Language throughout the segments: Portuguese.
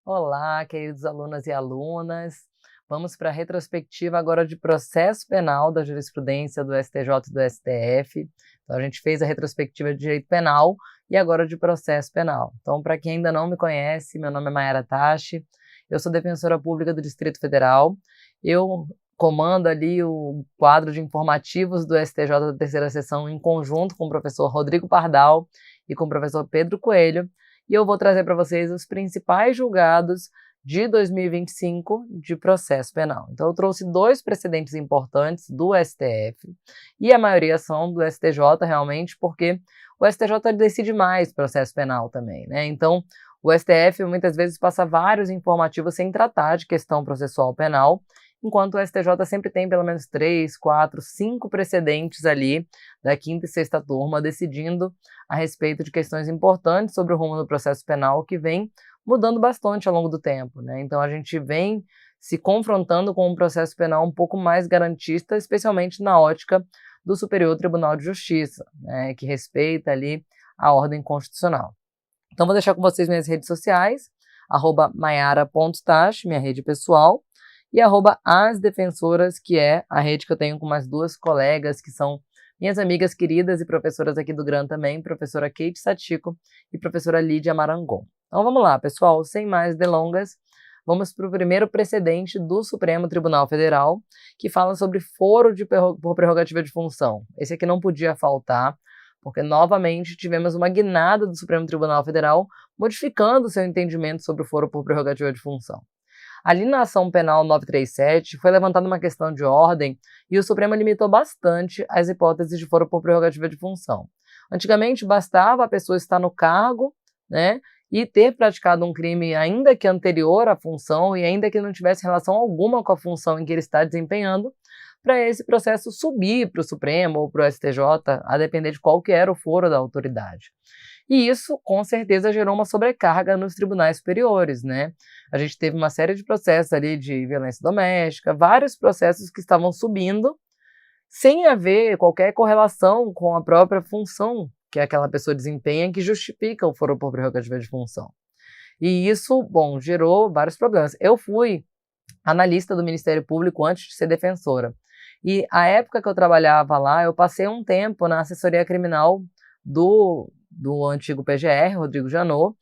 Olá, queridos alunos e alunas. Vamos para a retrospectiva agora de processo penal da jurisprudência do STJ e do STF. Então, a gente fez a retrospectiva de direito penal e agora de processo penal. Então, para quem ainda não me conhece, meu nome é Mayara Tachi, eu sou defensora pública do Distrito Federal. Eu comando ali o quadro de informativos do STJ da terceira sessão em conjunto com o professor Rodrigo Pardal e com o professor Pedro Coelho. E eu vou trazer para vocês os principais julgados de 2025 de processo penal. Então, eu trouxe 2 precedentes importantes do STF, e a maioria são do STJ, realmente, porque o STJ decide mais processo penal também, né? Então, o STF muitas vezes passa vários informativos sem tratar de questão processual penal, enquanto o STJ sempre tem pelo menos 3, 4, 5 precedentes ali da quinta e sexta turma decidindo a respeito de questões importantes sobre o rumo do processo penal que vem mudando bastante ao longo do tempo, né? Então a gente vem se confrontando com um processo penal um pouco mais garantista, especialmente na ótica do Superior Tribunal de Justiça, né, que respeita ali a ordem constitucional. Então vou deixar com vocês minhas redes sociais, @maiara.tachi, minha rede pessoal, e @asdefensoras, que é a rede que eu tenho com mais 2 colegas que são minhas amigas queridas e professoras aqui do GRAN também, professora Kate Satico e professora Lídia Marangon. Então vamos lá, pessoal, sem mais delongas, vamos para o primeiro precedente do Supremo Tribunal Federal, que fala sobre foro por prerrogativa de função. Esse aqui não podia faltar, porque novamente tivemos uma guinada do Supremo Tribunal Federal modificando seu entendimento sobre o foro por prerrogativa de função. Ali na ação penal 937 foi levantada uma questão de ordem e o Supremo limitou bastante as hipóteses de foro por prerrogativa de função. Antigamente bastava a pessoa estar no cargo, né, e ter praticado um crime ainda que anterior à função e ainda que não tivesse relação alguma com a função em que ele está desempenhando, para esse processo subir para o Supremo ou para o STJ, a depender de qual que era o foro da autoridade. E isso, com certeza, gerou uma sobrecarga nos tribunais superiores, né? A gente teve uma série de processos ali de violência doméstica, vários processos que estavam subindo, sem haver qualquer correlação com a própria função que aquela pessoa desempenha, que justifica o foro por prerrogativa de função. E isso, bom, gerou vários problemas. Eu fui analista do Ministério Público antes de ser defensora. E a época que eu trabalhava lá, eu passei um tempo na assessoria criminal do antigo PGR, Rodrigo Janot,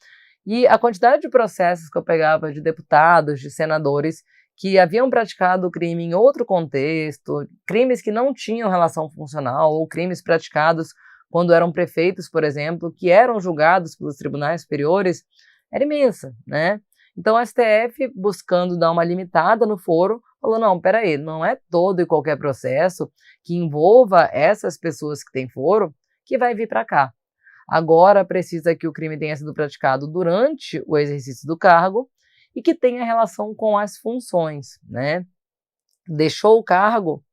e a quantidade de processos que eu pegava de deputados, de senadores, que haviam praticado o crime em outro contexto, crimes que não tinham relação funcional, ou crimes praticados quando eram prefeitos, por exemplo, que eram julgados pelos tribunais superiores, era imensa, né? Então, o STF, buscando dar uma limitada no foro, falou, não, peraí, não é todo e qualquer processo que envolva essas pessoas que têm foro que vai vir para cá. Agora precisa que o crime tenha sido praticado durante o exercício do cargo e que tenha relação com as funções, né? Deixou o cargo,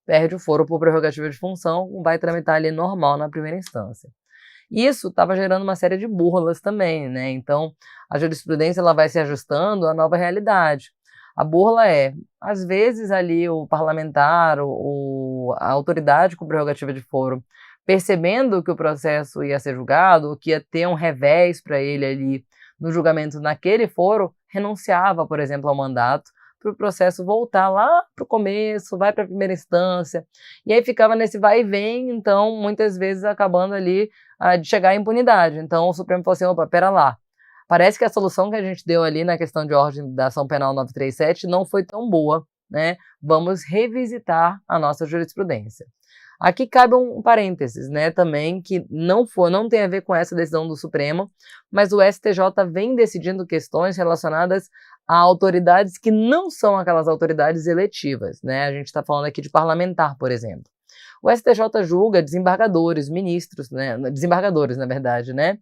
perde o foro por prerrogativa de função, vai tramitar ali normal na primeira instância. Isso estava gerando uma série de burlas também, né? Então, a jurisprudência ela vai se ajustando à nova realidade. A burla é, às vezes ali o parlamentar, a autoridade com prerrogativa de foro, percebendo que o processo ia ser julgado, que ia ter um revés para ele ali no julgamento naquele foro, renunciava, por exemplo, ao mandato, para o processo voltar lá para o começo, vai para a primeira instância, e aí ficava nesse vai e vem, então, muitas vezes acabando ali de chegar à impunidade. Então, o Supremo falou assim, opa, pera lá, parece que a solução que a gente deu ali na questão de ordem da ação penal 937 não foi tão boa, né? Vamos revisitar a nossa jurisprudência. Aqui cabe um parênteses, né, também, que não tem a ver com essa decisão do Supremo, mas o STJ vem decidindo questões relacionadas a autoridades que não são aquelas autoridades eletivas, né? A gente está falando aqui de parlamentar, por exemplo. O STJ julga desembargadores, ministros, né? Desembargadores, na verdade, né?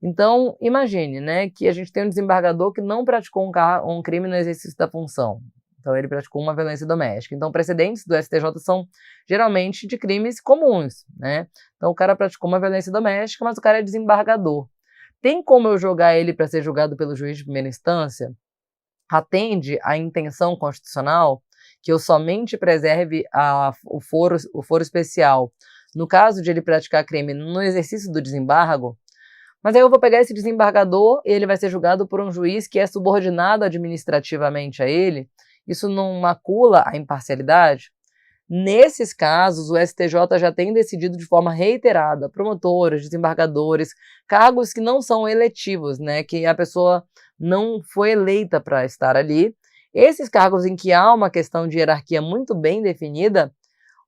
Então, imagine, né, que a gente tem um desembargador que não praticou um crime no exercício da função. Então, ele praticou uma violência doméstica. Então, precedentes do STJ são geralmente de crimes comuns, né? Então, o cara praticou uma violência doméstica, mas o cara é desembargador. Tem como eu jogar ele para ser julgado pelo juiz de primeira instância? Atende à intenção constitucional que eu somente preserve o foro especial no caso de ele praticar crime no exercício do desembargo? Mas aí eu vou pegar esse desembargador e ele vai ser julgado por um juiz que é subordinado administrativamente a ele. Isso não macula a imparcialidade? Nesses casos, o STJ já tem decidido de forma reiterada, promotores, desembargadores, cargos que não são eletivos, né, que a pessoa não foi eleita para estar ali. Esses cargos em que há uma questão de hierarquia muito bem definida,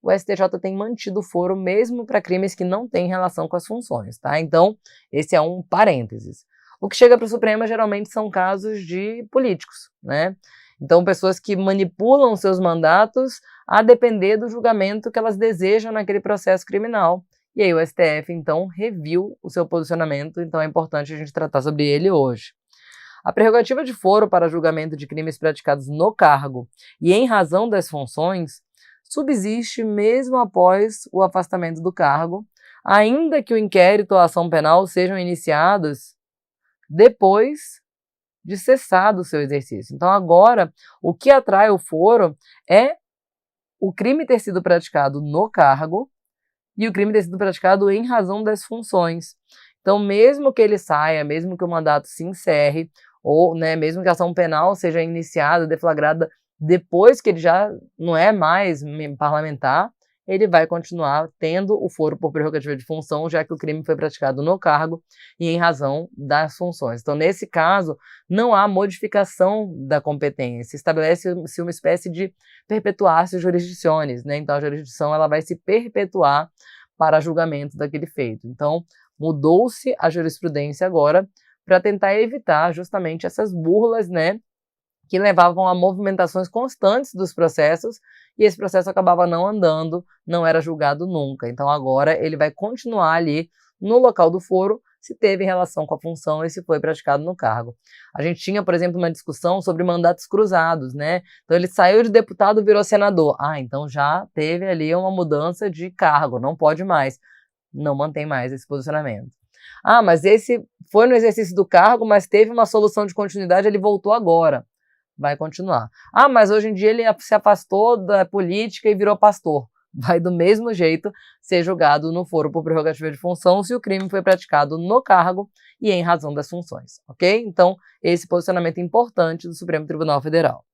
o STJ tem mantido o foro mesmo para crimes que não têm relação com as funções, tá? Então, esse é um parênteses. O que chega para o Supremo geralmente são casos de políticos, né? Então, pessoas que manipulam seus mandatos a depender do julgamento que elas desejam naquele processo criminal. E aí o STF, então, reviu o seu posicionamento, então é importante a gente tratar sobre ele hoje. A prerrogativa de foro para julgamento de crimes praticados no cargo e em razão das funções subsiste mesmo após o afastamento do cargo, ainda que o inquérito ou a ação penal sejam iniciados depois de cessado o seu exercício. Então agora, o que atrai o foro é o crime ter sido praticado no cargo e o crime ter sido praticado em razão das funções. Então, mesmo que ele saia, mesmo que o mandato se encerre, ou mesmo que a ação penal seja iniciada, deflagrada depois que ele já não é mais parlamentar, ele vai continuar tendo o foro por prerrogativa de função, já que o crime foi praticado no cargo e em razão das funções. Então, nesse caso, não há modificação da competência, estabelece-se uma espécie de perpetuar-se jurisdiciones, né? Então, a jurisdição ela vai se perpetuar para julgamento daquele feito. Então, mudou-se a jurisprudência agora para tentar evitar justamente essas burlas, né, que levavam a movimentações constantes dos processos e esse processo acabava não andando, não era julgado nunca. Então agora ele vai continuar ali no local do foro se teve relação com a função e se foi praticado no cargo. A gente tinha, por exemplo, uma discussão sobre mandatos cruzados, né? Então ele saiu de deputado, virou senador. Então já teve ali uma mudança de cargo, não pode mais. Não mantém mais esse posicionamento. Mas esse foi no exercício do cargo, mas teve uma solução de continuidade, ele voltou agora. Vai continuar. Mas hoje em dia ele se afastou da política e virou pastor. Vai do mesmo jeito ser julgado no foro por prerrogativa de função se o crime foi praticado no cargo e em razão das funções, ok? Então, esse posicionamento importante do Supremo Tribunal Federal.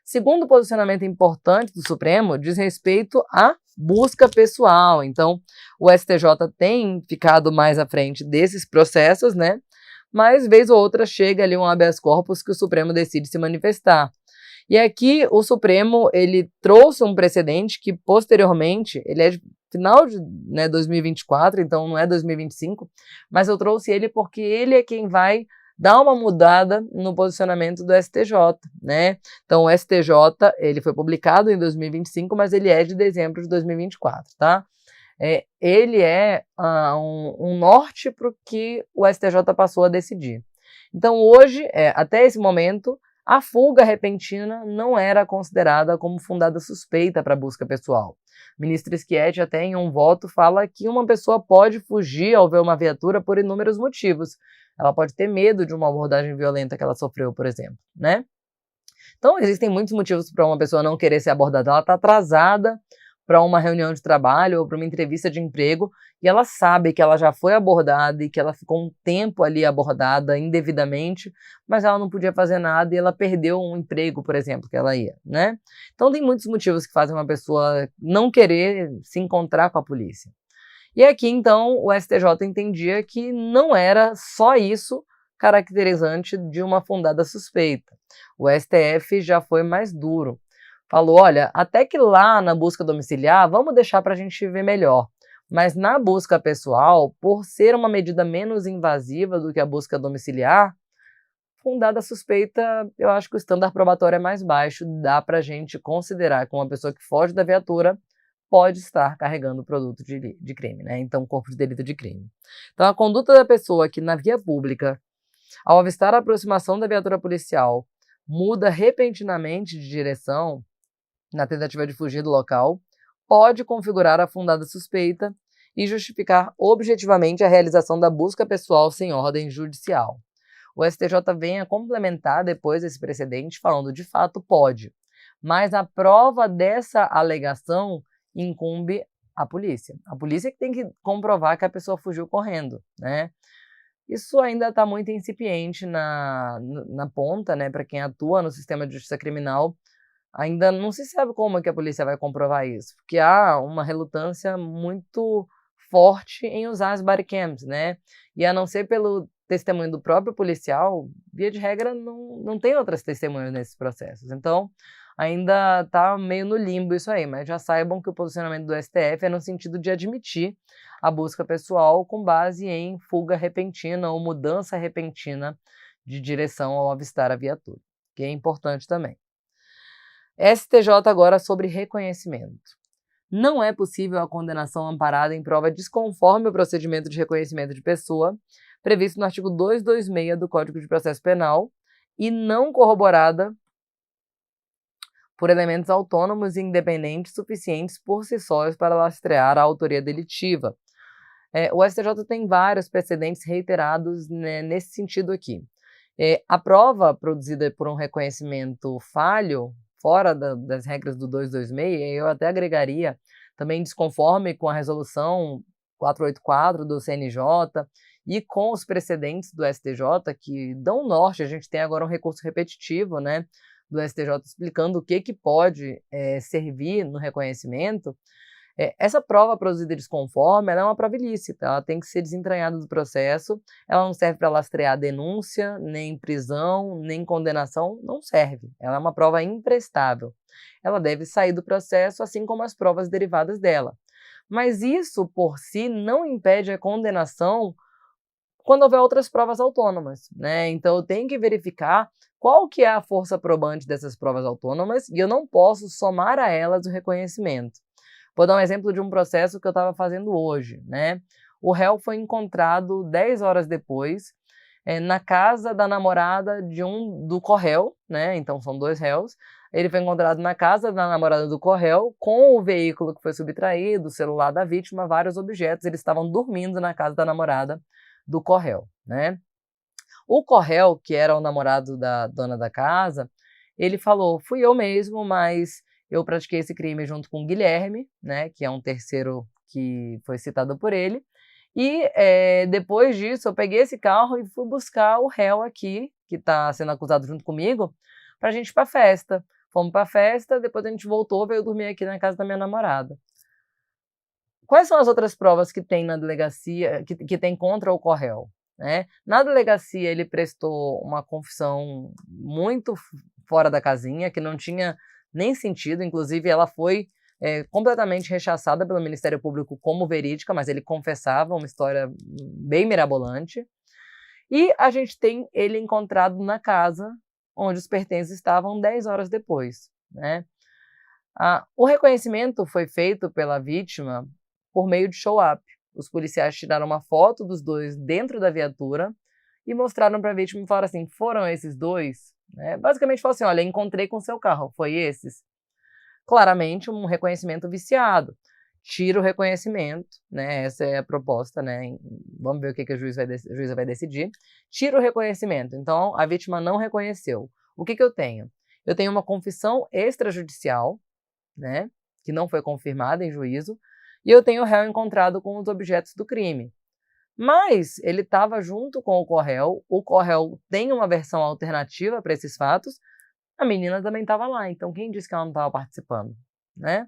Segundo posicionamento importante do Supremo diz respeito à busca pessoal. Então, o STJ tem ficado mais à frente desses processos, né? Mas, vez ou outra, chega ali um habeas corpus que o Supremo decide se manifestar. E aqui, o Supremo, ele trouxe um precedente que, posteriormente, ele é de final de 2024, então não é 2025, mas eu trouxe ele porque ele é quem vai dar uma mudada no posicionamento do STJ, né? Então, o STJ, ele foi publicado em 2025, mas ele é de dezembro de 2024, tá? Ele é um norte para o que o STJ passou a decidir. Então, hoje, até esse momento, a fuga repentina não era considerada como fundada suspeita para busca pessoal. O ministro Schietti, até em um voto, fala que uma pessoa pode fugir ao ver uma viatura por inúmeros motivos. Ela pode ter medo de uma abordagem violenta que ela sofreu, por exemplo, né? Então, existem muitos motivos para uma pessoa não querer ser abordada. Ela está atrasada para uma reunião de trabalho ou para uma entrevista de emprego e ela sabe que ela já foi abordada e que ela ficou um tempo ali abordada indevidamente, mas ela não podia fazer nada e ela perdeu um emprego, por exemplo, que ela ia, né? Então tem muitos motivos que fazem uma pessoa não querer se encontrar com a polícia. E aqui, então, o STJ entendia que não era só isso caracterizante de uma fundada suspeita. O STF já foi mais duro. Falou, olha, até que lá na busca domiciliar, vamos deixar para a gente ver melhor. Mas na busca pessoal, por ser uma medida menos invasiva do que a busca domiciliar, fundada suspeita, eu acho que o estándar probatório é mais baixo, dá para a gente considerar que uma pessoa que foge da viatura pode estar carregando produto de crime, né? Então, corpo de delito de crime. Então, a conduta da pessoa que na via pública, ao avistar a aproximação da viatura policial, muda repentinamente de direção, na tentativa de fugir do local, pode configurar a fundada suspeita e justificar objetivamente a realização da busca pessoal sem ordem judicial. O STJ vem a complementar depois esse precedente, falando de fato pode, mas a prova dessa alegação incumbe à polícia. A polícia que tem que comprovar que a pessoa fugiu correndo, né? Isso ainda está muito incipiente na ponta, né, para quem atua no sistema de justiça criminal, ainda não se sabe como é que a polícia vai comprovar isso, porque há uma relutância muito forte em usar as body cams, né, e a não ser pelo testemunho do próprio policial, via de regra não tem outras testemunhas nesses processos, então ainda está meio no limbo isso aí, mas já saibam que o posicionamento do STF é no sentido de admitir a busca pessoal com base em fuga repentina ou mudança repentina de direção ao avistar a viatura, que é importante também. STJ agora sobre reconhecimento. Não é possível a condenação amparada em prova desconforme o procedimento de reconhecimento de pessoa, previsto no artigo 226 do Código de Processo Penal, e não corroborada por elementos autônomos e independentes suficientes por si sós para lastrear a autoria delitiva. O STJ tem vários precedentes reiterados, né, nesse sentido aqui. A prova produzida por um reconhecimento falho, fora das regras do 226, eu até agregaria também desconforme com a resolução 484 do CNJ e com os precedentes do STJ, que dão norte. A gente tem agora um recurso repetitivo, né, do STJ explicando o que pode servir no reconhecimento. Essa prova produzida desconforme, ela é uma prova ilícita, ela tem que ser desentranhada do processo, ela não serve para lastrear denúncia, nem prisão, nem condenação, não serve. Ela é uma prova imprestável. Ela deve sair do processo, assim como as provas derivadas dela. Mas isso, por si, não impede a condenação quando houver outras provas autônomas, né? Então eu tenho que verificar qual que é a força probante dessas provas autônomas e eu não posso somar a elas o reconhecimento. Vou dar um exemplo de um processo que eu estava fazendo hoje, né? O réu foi encontrado 10 horas depois na casa da namorada do corréu, né? Então são 2 réus. Ele foi encontrado na casa da namorada do corréu com o veículo que foi subtraído, o celular da vítima, vários objetos. Eles estavam dormindo na casa da namorada do corréu, né? O corréu, que era o namorado da dona da casa, ele falou: fui eu mesmo, mas eu pratiquei esse crime junto com o Guilherme, né, que é um terceiro que foi citado por ele, e depois disso eu peguei esse carro e fui buscar o réu aqui, que está sendo acusado junto comigo, para a gente ir para a festa. Fomos para a festa, depois a gente voltou, veio dormir aqui na casa da minha namorada. Quais são as outras provas que tem na delegacia, que tem contra o corréu? Né? Na delegacia ele prestou uma confissão muito fora da casinha, que não tinha nem sentido, inclusive ela foi completamente rechaçada pelo Ministério Público como verídica, mas ele confessava uma história bem mirabolante. E a gente tem ele encontrado na casa onde os pertences estavam 10 horas depois. Né? O reconhecimento foi feito pela vítima por meio de show-up. Os policiais tiraram uma foto dos dois dentro da viatura e mostraram para a vítima e falaram assim: foram esses dois? Basicamente falaram assim: olha, encontrei com seu carro, foi esses? Claramente um reconhecimento viciado. Tira o reconhecimento, né? Essa é a proposta, né? Vamos ver o que a juíza vai decidir. Tira o reconhecimento. Então, a vítima não reconheceu. O que eu tenho? Eu tenho uma confissão extrajudicial, né? Que não foi confirmada em juízo, e eu tenho o réu encontrado com os objetos do crime. Mas ele estava junto com o corréu tem uma versão alternativa para esses fatos, a menina também estava lá, então quem disse que ela não estava participando, né?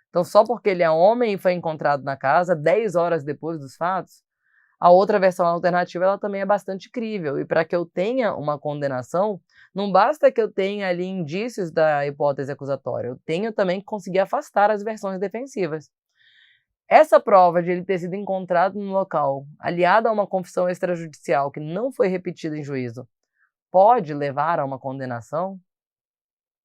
Então só porque ele é homem e foi encontrado na casa 10 horas depois dos fatos, a outra versão alternativa ela também é bastante crível, e para que eu tenha uma condenação, não basta que eu tenha ali indícios da hipótese acusatória, eu tenho também que conseguir afastar as versões defensivas. Essa prova de ele ter sido encontrado no local, aliada a uma confissão extrajudicial que não foi repetida em juízo, pode levar a uma condenação?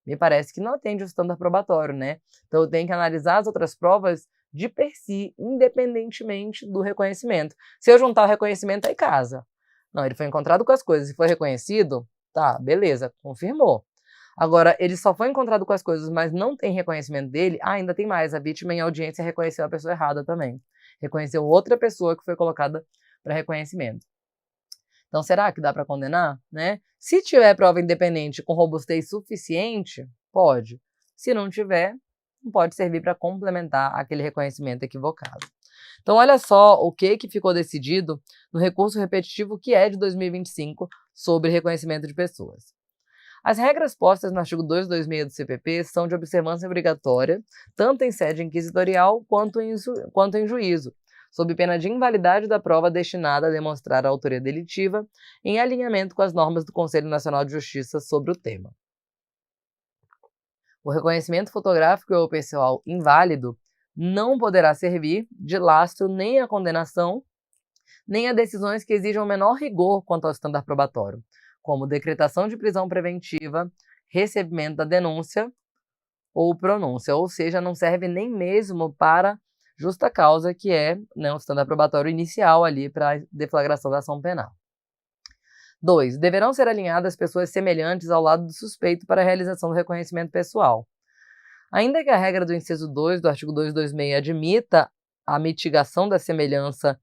Me parece que não atende o estándar probatório, né? Então eu tenho que analisar as outras provas de per si, independentemente do reconhecimento. Se eu juntar o reconhecimento, aí casa. Não, ele foi encontrado com as coisas e foi reconhecido, tá, beleza, confirmou. Agora, ele só foi encontrado com as coisas, mas não tem reconhecimento dele, ainda tem mais. A vítima em audiência reconheceu a pessoa errada também. Reconheceu outra pessoa que foi colocada para reconhecimento. Então, será que dá para condenar? Né? Se tiver prova independente com robustez suficiente, pode. Se não tiver, não pode servir para complementar aquele reconhecimento equivocado. Então, olha só o que ficou decidido no recurso repetitivo que é de 2025 sobre reconhecimento de pessoas. As regras postas no artigo 226 do CPP são de observância obrigatória, tanto em sede inquisitorial quanto em juízo, sob pena de invalidade da prova destinada a demonstrar a autoria delitiva, em alinhamento com as normas do Conselho Nacional de Justiça sobre o tema. O reconhecimento fotográfico ou pessoal inválido não poderá servir de lastro nem à condenação, nem a decisões que exijam menor rigor quanto ao estándar probatório, como decretação de prisão preventiva, recebimento da denúncia ou pronúncia, ou seja, não serve nem mesmo para justa causa, que é, né, o estándar probatório inicial ali para a deflagração da ação penal. 2. Deverão ser alinhadas pessoas semelhantes ao lado do suspeito para a realização do reconhecimento pessoal. Ainda que a regra do inciso 2 do artigo 226 admita a mitigação da semelhança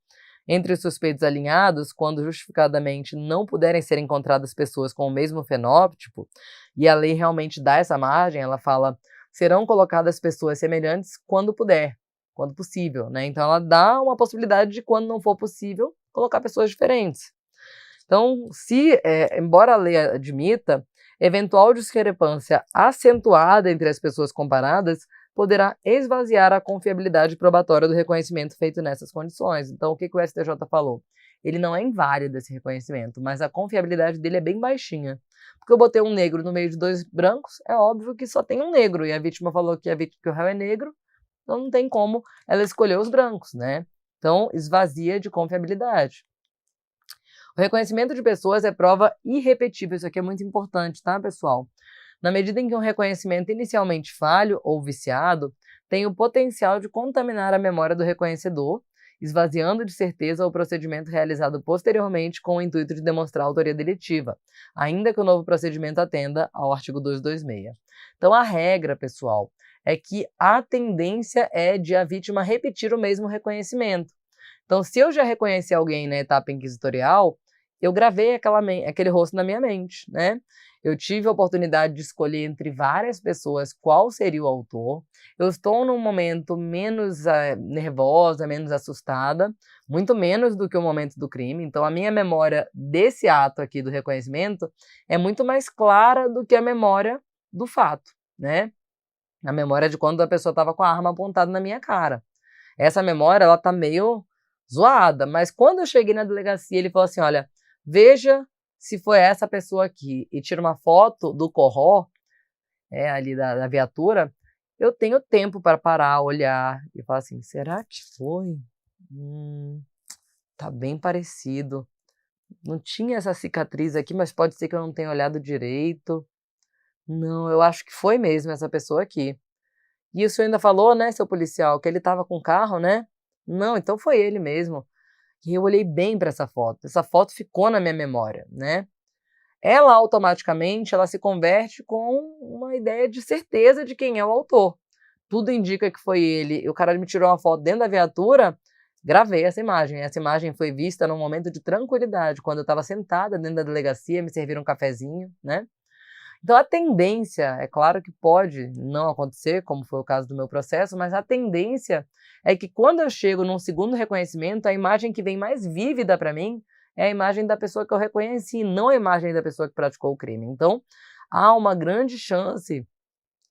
entre os suspeitos alinhados, quando justificadamente não puderem ser encontradas pessoas com o mesmo fenótipo, e a lei realmente dá essa margem, ela fala, serão colocadas pessoas semelhantes quando puder, quando possível, né? Então ela dá uma possibilidade de, quando não for possível, colocar pessoas diferentes. Então, embora a lei admita, eventual discrepância acentuada entre as pessoas comparadas poderá esvaziar a confiabilidade probatória do reconhecimento feito nessas condições. Então, o que o STJ falou? Ele não é inválido esse reconhecimento, mas a confiabilidade dele é bem baixinha. Porque eu botei um negro no meio de dois brancos, é óbvio que só tem um negro, e a vítima falou que o réu é negro, então não tem como ela escolher os brancos, né? Então, esvazia de confiabilidade. O reconhecimento de pessoas é prova irrepetível, isso aqui é muito importante, tá, pessoal? Na medida em que um reconhecimento inicialmente falho ou viciado tem o potencial de contaminar a memória do reconhecedor, esvaziando de certeza o procedimento realizado posteriormente com o intuito de demonstrar a autoria delitiva, ainda que o novo procedimento atenda ao artigo 226. Então, a regra, pessoal, é que a tendência é de a vítima repetir o mesmo reconhecimento. Então, se eu já reconheci alguém na etapa inquisitorial, eu gravei aquele rosto na minha mente, né? Eu tive a oportunidade de escolher entre várias pessoas qual seria o autor. Eu estou num momento menos nervosa, menos assustada, muito menos do que o momento do crime. Então, a minha memória desse ato aqui do reconhecimento é muito mais clara do que a memória do fato, né? A memória de quando a pessoa estava com a arma apontada na minha cara. Essa memória, ela tá meio zoada, mas quando eu cheguei na delegacia, ele falou assim, olha, veja se foi essa pessoa aqui, e tira uma foto do corró, ali da viatura, eu tenho tempo para parar, olhar, e falar assim, será que foi? Tá bem parecido. Não tinha essa cicatriz aqui, mas pode ser que eu não tenha olhado direito. Não, eu acho que foi mesmo essa pessoa aqui. E o senhor ainda falou, né, seu policial, que ele estava com o carro, né? Não, então foi ele mesmo. E eu olhei bem para essa foto ficou na minha memória, né? Ela automaticamente ela se converte com uma ideia de certeza de quem é o autor. Tudo indica que foi ele. O cara me tirou uma foto dentro da viatura, gravei essa imagem. Essa imagem foi vista num momento de tranquilidade, quando eu estava sentada dentro da delegacia, me serviram um cafezinho, né? Então a tendência, é claro que pode não acontecer, como foi o caso do meu processo, mas a tendência é que quando eu chego num segundo reconhecimento, a imagem que vem mais vívida para mim é a imagem da pessoa que eu reconheci, não a imagem da pessoa que praticou o crime. Então, há uma grande chance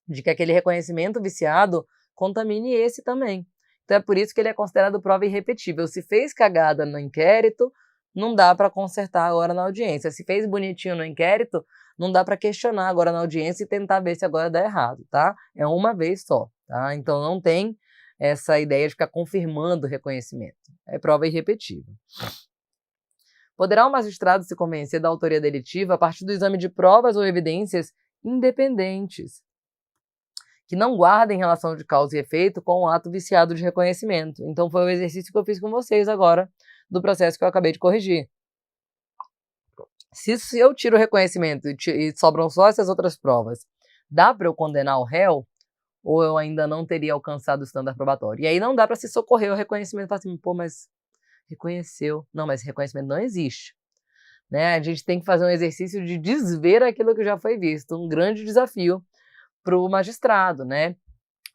de que aquele reconhecimento viciado contamine esse também. Então é por isso que ele é considerado prova irrepetível. Se fez cagada no inquérito, não dá para consertar agora na audiência. Se fez bonitinho no inquérito, não dá para questionar agora na audiência e tentar ver se agora dá errado, tá? É uma vez só, tá? Então não tem essa ideia de ficar confirmando o reconhecimento. É prova irrepetível. Poderá o magistrado se convencer da autoria delitiva a partir do exame de provas ou evidências independentes, que não guardem relação de causa e efeito com o ato viciado de reconhecimento. Então foi o exercício que eu fiz com vocês agora, do processo que eu acabei de corrigir. Se eu tiro o reconhecimento e sobram só essas outras provas, dá para eu condenar o réu? Ou eu ainda não teria alcançado o estándar probatório? E aí não dá para se socorrer o reconhecimento e falar assim, pô, mas reconheceu. Não, mas reconhecimento não existe. Né? A gente tem que fazer um exercício de desver aquilo que já foi visto, um grande desafio para o magistrado, né?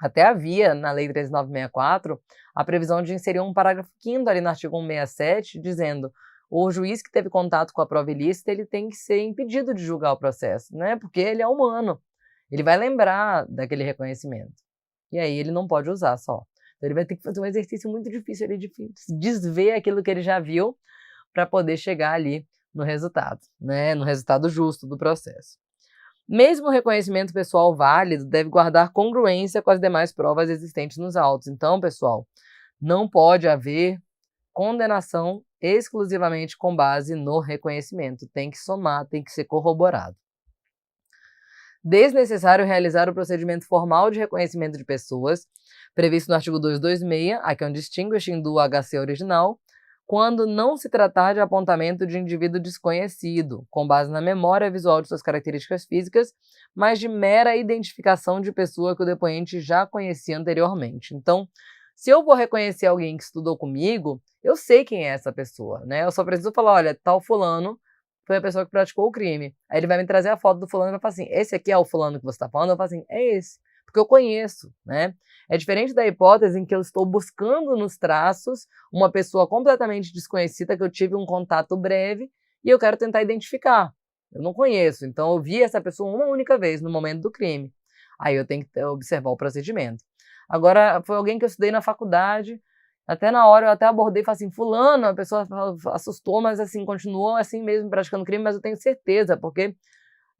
Até havia, na Lei 13.964, a previsão de inserir um parágrafo 5º ali no artigo 167, dizendo o juiz que teve contato com a prova ilícita, ele tem que ser impedido de julgar o processo, né? Porque ele é humano, ele vai lembrar daquele reconhecimento. E aí ele não pode usar só. Então ele vai ter que fazer um exercício muito difícil ali de desver aquilo que ele já viu para poder chegar ali no resultado, né? No resultado justo do processo. Mesmo o reconhecimento pessoal válido deve guardar congruência com as demais provas existentes nos autos. Então, pessoal, não pode haver condenação exclusivamente com base no reconhecimento. Tem que somar, tem que ser corroborado. Desnecessário realizar o procedimento formal de reconhecimento de pessoas, previsto no artigo 226, aqui é um distinguishing do HC original, quando não se tratar de apontamento de indivíduo desconhecido, com base na memória visual de suas características físicas, mas de mera identificação de pessoa que o depoente já conhecia anteriormente. Então, se eu vou reconhecer alguém que estudou comigo, eu sei quem é essa pessoa, né? Eu só preciso falar, olha, tal fulano foi a pessoa que praticou o crime. Aí ele vai me trazer a foto do fulano e vai falar assim, esse aqui é o fulano que você está falando? Eu falo assim, é esse, porque eu conheço, né? É diferente da hipótese em que eu estou buscando nos traços uma pessoa completamente desconhecida que eu tive um contato breve e eu quero tentar identificar. Eu não conheço, então eu vi essa pessoa uma única vez no momento do crime. Aí eu tenho que observar o procedimento. Agora, foi alguém que eu estudei na faculdade, até na hora eu até abordei e falei assim, fulano, a pessoa assustou, mas assim, continuou assim mesmo praticando crime, mas eu tenho certeza, porque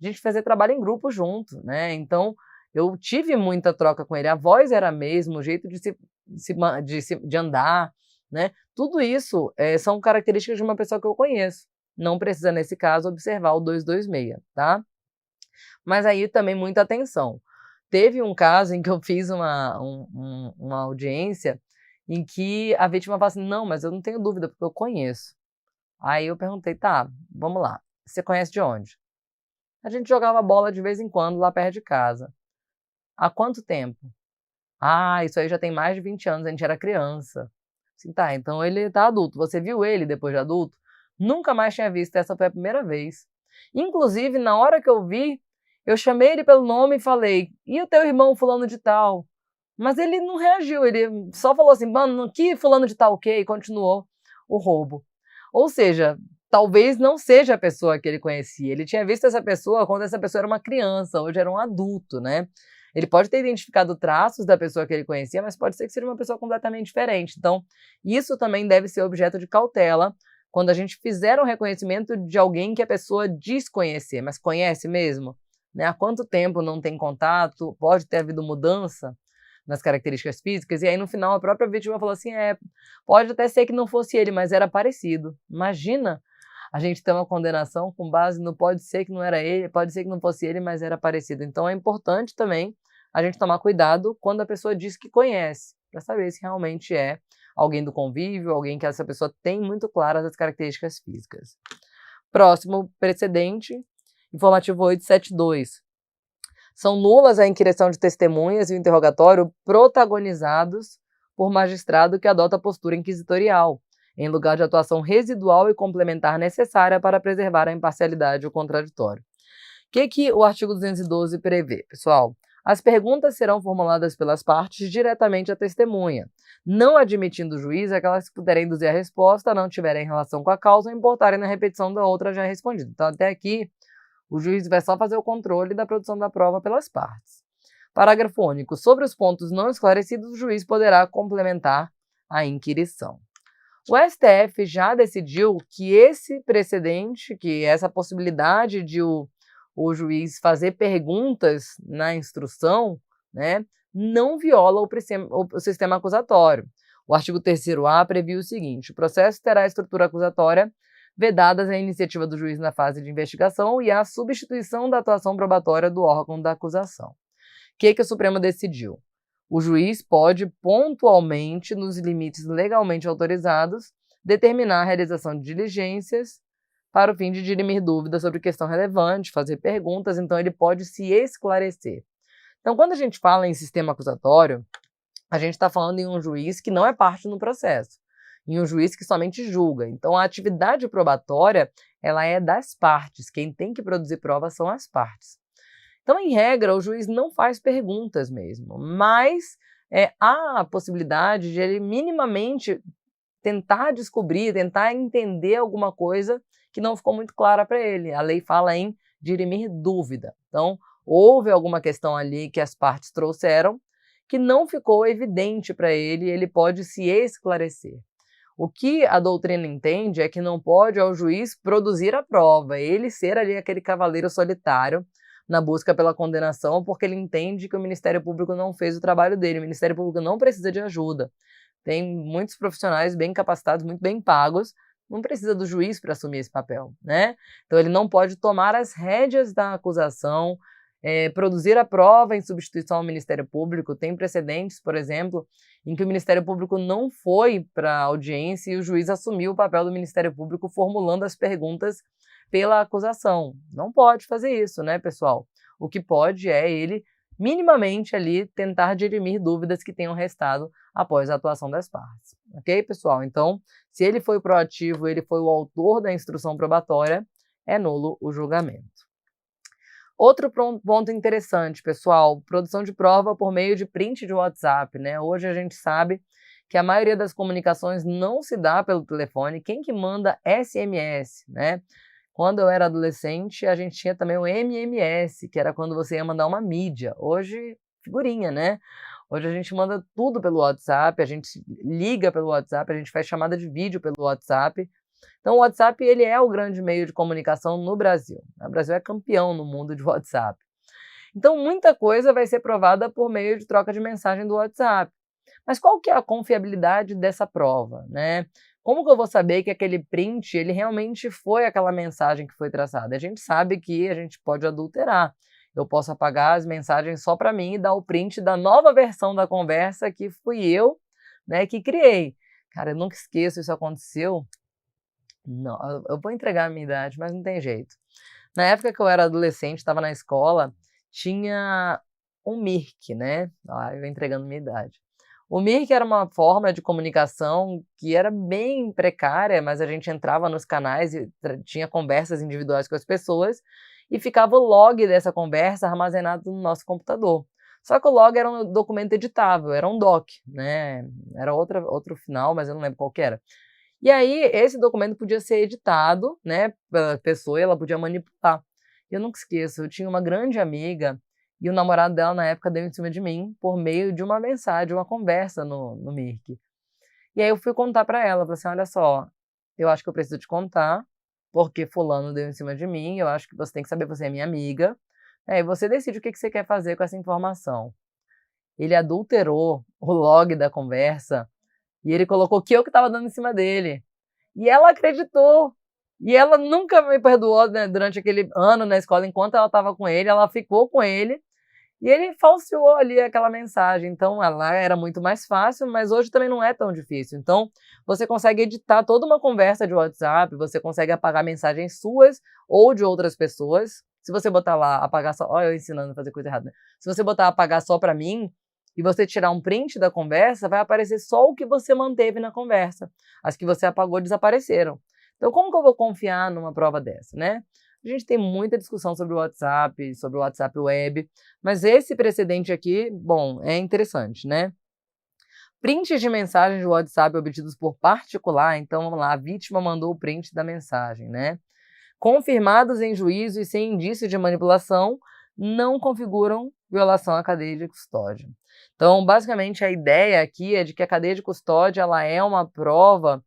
a gente fazia trabalho em grupo junto, né? Então, eu tive muita troca com ele, a voz era a mesma, o jeito de andar, né? Tudo isso são características de uma pessoa que eu conheço. Não precisa, nesse caso, observar o 226, tá? Mas aí também muita atenção. Teve um caso em que eu fiz uma audiência em que a vítima falou assim, não, mas eu não tenho dúvida, porque eu conheço. Aí eu perguntei, tá, vamos lá, você conhece de onde? A gente jogava bola de vez em quando lá perto de casa. Há quanto tempo? Ah, isso aí já tem mais de 20 anos, a gente era criança. Assim, tá, então ele tá adulto. Você viu ele depois de adulto? Nunca mais tinha visto, essa foi a primeira vez. Inclusive, na hora que eu vi, eu chamei ele pelo nome e falei, e o teu irmão fulano de tal? Mas ele não reagiu, ele só falou assim, mano, que fulano de tal o quê? E continuou o roubo. Ou seja, talvez não seja a pessoa que ele conhecia. Ele tinha visto essa pessoa quando essa pessoa era uma criança, hoje era um adulto, né? Ele pode ter identificado traços da pessoa que ele conhecia, mas pode ser que seja uma pessoa completamente diferente. Então, isso também deve ser objeto de cautela quando a gente fizer um reconhecimento de alguém que a pessoa diz conhecer, mas conhece mesmo, né? Há quanto tempo não tem contato? Pode ter havido mudança nas características físicas, e aí no final a própria vítima falou assim, pode até ser que não fosse ele, mas era parecido. Imagina a gente ter uma condenação com base no pode ser que não era ele, pode ser que não fosse ele, mas era parecido. Então é importante também a gente tomar cuidado quando a pessoa diz que conhece, para saber se realmente é alguém do convívio, alguém que essa pessoa tem muito claras as características físicas. Próximo precedente, informativo 872. São nulas a inquirição de testemunhas e o interrogatório protagonizados por magistrado que adota postura inquisitorial, em lugar de atuação residual e complementar necessária para preservar a imparcialidade e o contraditório. O que o artigo 212 prevê, pessoal? As perguntas serão formuladas pelas partes diretamente à testemunha, não admitindo o juiz aquelas que puderem induzir a resposta, não tiverem relação com a causa ou importarem na repetição da outra já respondida. Então, até aqui, o juiz vai só fazer o controle da produção da prova pelas partes. Parágrafo único. Sobre os pontos não esclarecidos, o juiz poderá complementar a inquirição. O STF já decidiu que esse precedente, que essa possibilidade de o juiz fazer perguntas na instrução, né, não viola o sistema acusatório. O artigo 3º-A previu o seguinte: o processo terá estrutura acusatória vedadas a iniciativa do juiz na fase de investigação e a substituição da atuação probatória do órgão da acusação. O que o Supremo decidiu? O juiz pode, pontualmente, nos limites legalmente autorizados, determinar a realização de diligências para o fim de dirimir dúvidas sobre questão relevante, fazer perguntas, então ele pode se esclarecer. Então, quando a gente fala em sistema acusatório, a gente está falando em um juiz que não é parte no processo, em um juiz que somente julga. Então, a atividade probatória, ela é das partes. Quem tem que produzir provas são as partes. Então, em regra, o juiz não faz perguntas mesmo, mas há a possibilidade de ele minimamente tentar descobrir, tentar entender alguma coisa que não ficou muito clara para ele. A lei fala em dirimir dúvida. Então, houve alguma questão ali que as partes trouxeram que não ficou evidente para ele, ele pode se esclarecer. O que a doutrina entende é que não pode ao juiz produzir a prova, ele ser ali aquele cavaleiro solitário na busca pela condenação, porque ele entende que o Ministério Público não fez o trabalho dele, o Ministério Público não precisa de ajuda. Tem muitos profissionais bem capacitados, muito bem pagos, não precisa do juiz para assumir esse papel, né? Então ele não pode tomar as rédeas da acusação, produzir a prova em substituição ao Ministério Público. Tem precedentes, por exemplo, em que o Ministério Público não foi para a audiência e o juiz assumiu o papel do Ministério Público formulando as perguntas pela acusação. Não pode fazer isso, né, pessoal? O que pode é ele minimamente ali tentar dirimir dúvidas que tenham restado após a atuação das partes. Ok, pessoal? Então, se ele foi proativo, ele foi o autor da instrução probatória, é nulo o julgamento. Outro ponto interessante, pessoal, produção de prova por meio de print de WhatsApp, né? Hoje a gente sabe que a maioria das comunicações não se dá pelo telefone. Quem que manda SMS, né? Quando eu era adolescente, a gente tinha também o MMS, que era quando você ia mandar uma mídia. Hoje, figurinha, né? Hoje a gente manda tudo pelo WhatsApp, a gente liga pelo WhatsApp, a gente faz chamada de vídeo pelo WhatsApp. Então o WhatsApp ele é o grande meio de comunicação no Brasil. O Brasil é campeão no mundo de WhatsApp. Então muita coisa vai ser provada por meio de troca de mensagem do WhatsApp. Mas qual que é a confiabilidade dessa prova, né? Como que eu vou saber que aquele print ele realmente foi aquela mensagem que foi traçada? A gente sabe que a gente pode adulterar. Eu posso apagar as mensagens só para mim e dar o print da nova versão da conversa que fui eu, né, que criei. Cara, eu nunca esqueço, isso aconteceu. Não, eu vou entregar a minha idade, mas não tem jeito. Na época que eu era adolescente, estava na escola, tinha um Mirk, né? Eu entregando minha idade. O Mirk era uma forma de comunicação que era bem precária, mas a gente entrava nos canais e tinha conversas individuais com as pessoas e ficava o log dessa conversa armazenado no nosso computador. Só que o log era um documento editável, era um doc, né? Era outro final, mas eu não lembro qual que era. E aí, esse documento podia ser editado, né, pela pessoa e ela podia manipular. Eu nunca esqueço, eu tinha uma grande amiga e o namorado dela, na época, deu em cima de mim por meio de uma mensagem, uma conversa no Mirk. E aí eu fui contar pra ela, falei assim, olha só, eu acho que eu preciso te contar, porque fulano deu em cima de mim, eu acho que você tem que saber, você é minha amiga, e você decide o que você quer fazer com essa informação. Ele adulterou o log da conversa, e ele colocou que eu que estava dando em cima dele. E ela acreditou. E ela nunca me perdoou, né, durante aquele ano na escola, enquanto ela estava com ele, ela ficou com ele. E ele falseou ali aquela mensagem. Então, ela era muito mais fácil, mas hoje também não é tão difícil. Então, você consegue editar toda uma conversa de WhatsApp, você consegue apagar mensagens suas ou de outras pessoas. Se você botar lá, apagar só... Olha eu ensinando a fazer coisa errada, né? Se você botar apagar só para mim, e você tirar um print da conversa, vai aparecer só o que você manteve na conversa. As que você apagou desapareceram. Então, como que eu vou confiar numa prova dessa, né? A gente tem muita discussão sobre o WhatsApp Web, mas esse precedente aqui, bom, é interessante, né? Prints de mensagens de WhatsApp obtidos por particular, então vamos lá, a vítima mandou o print da mensagem, né? Confirmados em juízo e sem indício de manipulação, não configuram violação à cadeia de custódia. Então, basicamente, a ideia aqui é de que a cadeia de custódia ela é uma prova,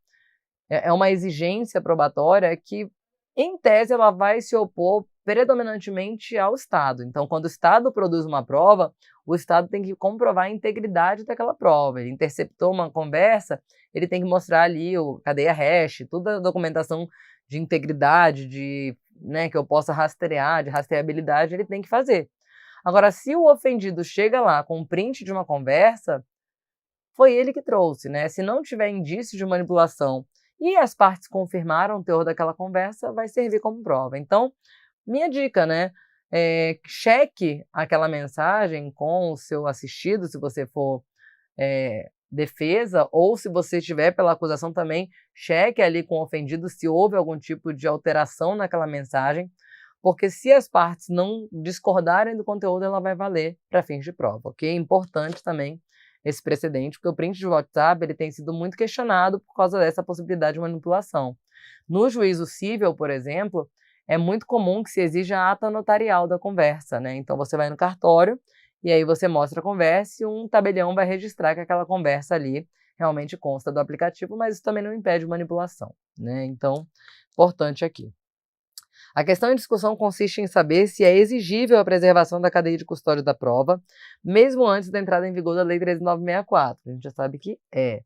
é uma exigência probatória que, em tese, ela vai se opor predominantemente ao Estado. Então, quando o Estado produz uma prova, o Estado tem que comprovar a integridade daquela prova. Ele interceptou uma conversa, ele tem que mostrar ali o cadeia hash, toda a documentação de integridade, né, que eu possa rastrear, de rastreabilidade, ele tem que fazer. Agora, se o ofendido chega lá com um print de uma conversa, foi ele que trouxe, né? Se não tiver indício de manipulação e as partes confirmaram o teor daquela conversa, vai servir como prova. Então, minha dica, né? Cheque aquela mensagem com o seu assistido, se você for defesa, ou se você estiver pela acusação também, cheque ali com o ofendido se houve algum tipo de alteração naquela mensagem, porque se as partes não discordarem do conteúdo, ela vai valer para fins de prova, ok? É importante também esse precedente, porque o print de WhatsApp ele tem sido muito questionado por causa dessa possibilidade de manipulação. No juízo civil, por exemplo, é muito comum que se exija a ata notarial da conversa, né? Então você vai no cartório e aí você mostra a conversa e um tabelião vai registrar que aquela conversa ali realmente consta do aplicativo, mas isso também não impede manipulação, né? Então, importante aqui. A questão em discussão consiste em saber se é exigível a preservação da cadeia de custódia da prova, mesmo antes da entrada em vigor da Lei 13.964. A gente já sabe que é.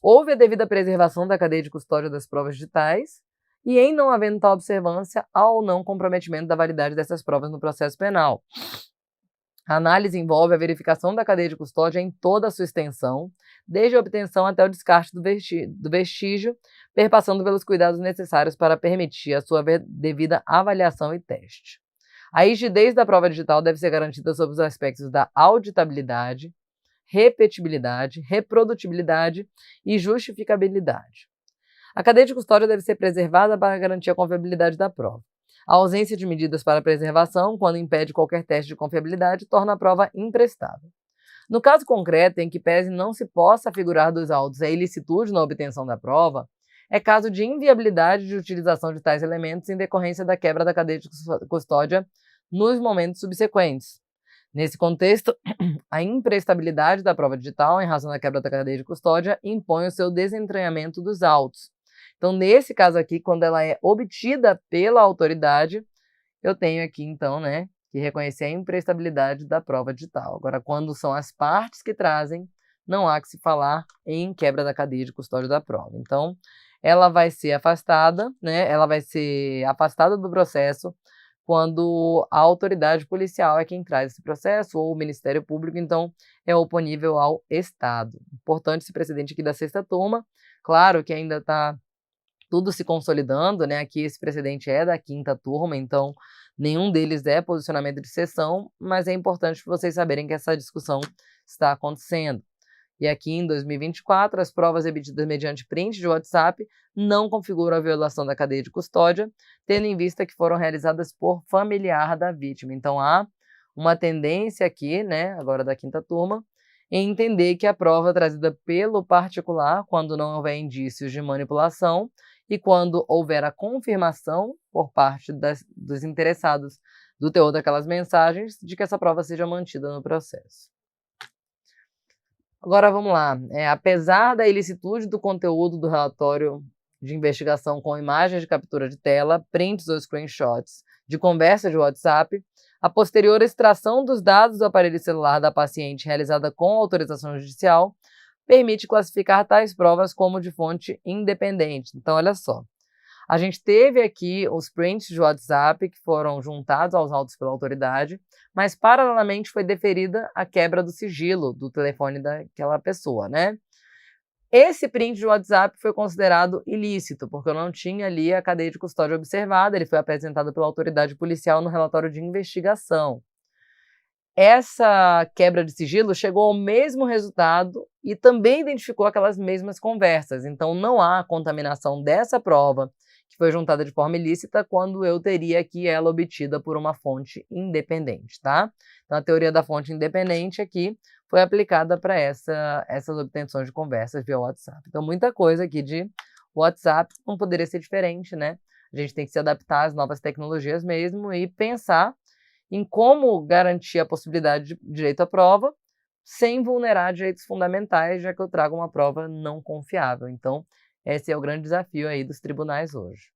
Houve a devida preservação da cadeia de custódia das provas digitais e, em não havendo tal observância, há ou não comprometimento da validade dessas provas no processo penal. A análise envolve a verificação da cadeia de custódia em toda a sua extensão, desde a obtenção até o descarte do vestígio, perpassando pelos cuidados necessários para permitir a sua devida avaliação e teste. A rigidez da prova digital deve ser garantida sob os aspectos da auditabilidade, repetibilidade, reprodutibilidade e justificabilidade. A cadeia de custódia deve ser preservada para garantir a confiabilidade da prova. A ausência de medidas para preservação, quando impede qualquer teste de confiabilidade, torna a prova imprestável. No caso concreto, em que pese não se possa afigurar dos autos a ilicitude na obtenção da prova, é caso de inviabilidade de utilização de tais elementos em decorrência da quebra da cadeia de custódia nos momentos subsequentes. Nesse contexto, a imprestabilidade da prova digital, em razão da quebra da cadeia de custódia, impõe o seu desentranhamento dos autos. Então, nesse caso aqui, quando ela é obtida pela autoridade, eu tenho aqui, então, né, que reconhecer a imprestabilidade da prova digital. Agora, quando são as partes que trazem, não há que se falar em quebra da cadeia de custódia da prova. Então, ela vai ser afastada, né, ela vai ser afastada do processo quando a autoridade policial é quem traz esse processo, ou o Ministério Público, então é oponível ao Estado. Importante esse precedente aqui da sexta turma. Claro que ainda está tudo se consolidando, né? Aqui esse precedente é da quinta turma, então nenhum deles é posicionamento de sessão, mas é importante vocês saberem que essa discussão está acontecendo. E aqui em 2024, as provas emitidas mediante print de WhatsApp não configuram a violação da cadeia de custódia, tendo em vista que foram realizadas por familiar da vítima. Então há uma tendência aqui, né, agora da quinta turma, em entender que a prova trazida pelo particular, quando não houver indícios de manipulação, e quando houver a confirmação por parte dos interessados do teor daquelas mensagens, de que essa prova seja mantida no processo. Agora vamos lá. Apesar da ilicitude do conteúdo do relatório de investigação com imagens de captura de tela, prints ou screenshots de conversa de WhatsApp, a posterior extração dos dados do aparelho celular da paciente realizada com autorização judicial permite classificar tais provas como de fonte independente. Então, olha só. A gente teve aqui os prints de WhatsApp que foram juntados aos autos pela autoridade, mas paralelamente foi deferida a quebra do sigilo do telefone daquela pessoa, né? Esse print de WhatsApp foi considerado ilícito, porque eu não tinha ali a cadeia de custódia observada, ele foi apresentado pela autoridade policial no relatório de investigação. Essa quebra de sigilo chegou ao mesmo resultado e também identificou aquelas mesmas conversas. Então, não há contaminação dessa prova, que foi juntada de forma ilícita, quando eu teria aqui ela obtida por uma fonte independente, tá? Então, a teoria da fonte independente aqui foi aplicada para essas obtenções de conversas via WhatsApp. Então, muita coisa aqui de WhatsApp não poderia ser diferente, né? A gente tem que se adaptar às novas tecnologias mesmo e pensar em como garantir a possibilidade de direito à prova sem vulnerar direitos fundamentais, já que eu trago uma prova não confiável. Então, esse é o grande desafio aí dos tribunais hoje.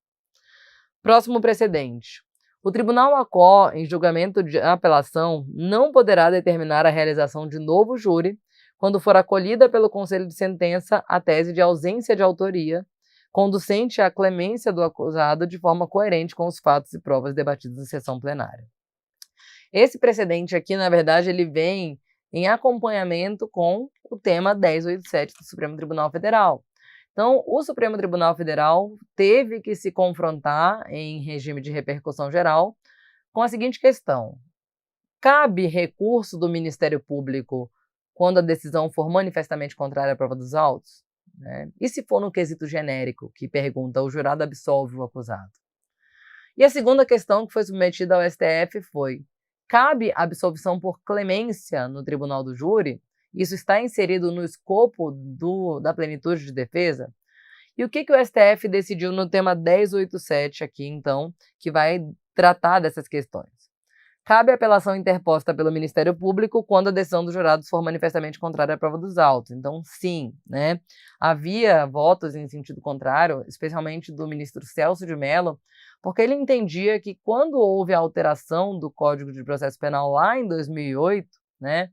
Próximo precedente. O Tribunal ACO, em julgamento de apelação, não poderá determinar a realização de novo júri quando for acolhida pelo Conselho de Sentença a tese de ausência de autoria, conducente à clemência do acusado de forma coerente com os fatos e provas debatidos em sessão plenária. Esse precedente aqui, na verdade, ele vem em acompanhamento com o tema 1087 do Supremo Tribunal Federal. Então, o Supremo Tribunal Federal teve que se confrontar em regime de repercussão geral com a seguinte questão: cabe recurso do Ministério Público quando a decisão for manifestamente contrária à prova dos autos? E se for no quesito genérico, que pergunta o jurado absolve o acusado? E a segunda questão que foi submetida ao STF foi: cabe absolvição por clemência no tribunal do júri? Isso está inserido no escopo da plenitude de defesa? E o que o STF decidiu no tema 1087 aqui, então, que vai tratar dessas questões? Cabe apelação interposta pelo Ministério Público quando a decisão dos jurados for manifestamente contrária à prova dos autos. Então, sim, né? Havia votos em sentido contrário, especialmente do ministro Celso de Mello, porque ele entendia que quando houve a alteração do Código de Processo Penal lá em 2008, né,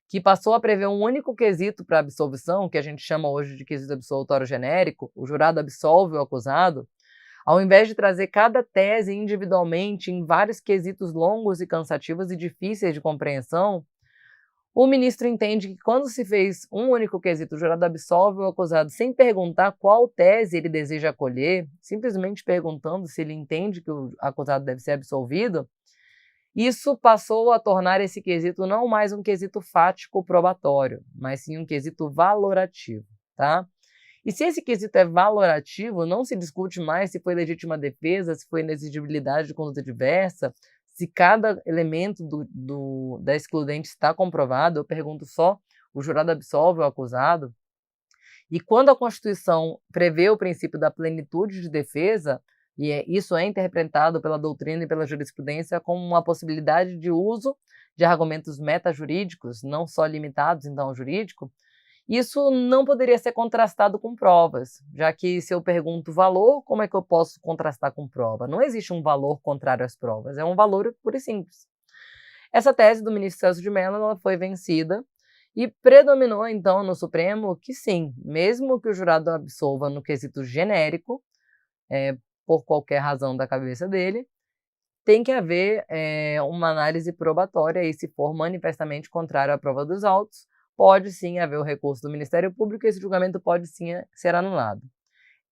que passou a prever um único quesito para absolvição, que a gente chama hoje de quesito absolutório genérico, o jurado absolve o acusado, ao invés de trazer cada tese individualmente em vários quesitos longos e cansativos e difíceis de compreensão, o ministro entende que quando se fez um único quesito, o jurado absolve o acusado sem perguntar qual tese ele deseja acolher, simplesmente perguntando se ele entende que o acusado deve ser absolvido, isso passou a tornar esse quesito não mais um quesito fático probatório, mas sim um quesito valorativo, tá? E se esse quesito é valorativo, não se discute mais se foi legítima defesa, se foi inexigibilidade de conduta diversa, se cada elemento da excludente está comprovado. Eu pergunto só: o jurado absolve o acusado? E quando a Constituição prevê o princípio da plenitude de defesa, e isso é interpretado pela doutrina e pela jurisprudência como uma possibilidade de uso de argumentos metajurídicos, não só limitados então ao jurídico, isso não poderia ser contrastado com provas, já que se eu pergunto valor, como é que eu posso contrastar com prova? Não existe um valor contrário às provas, é um valor puro e simples. Essa tese do ministro Celso de Mello ela foi vencida e predominou então no Supremo que sim, mesmo que o jurado absolva no quesito genérico, por qualquer razão da cabeça dele, tem que haver uma análise probatória e se for manifestamente contrário à prova dos autos, pode sim haver o recurso do Ministério Público e esse julgamento pode sim ser anulado.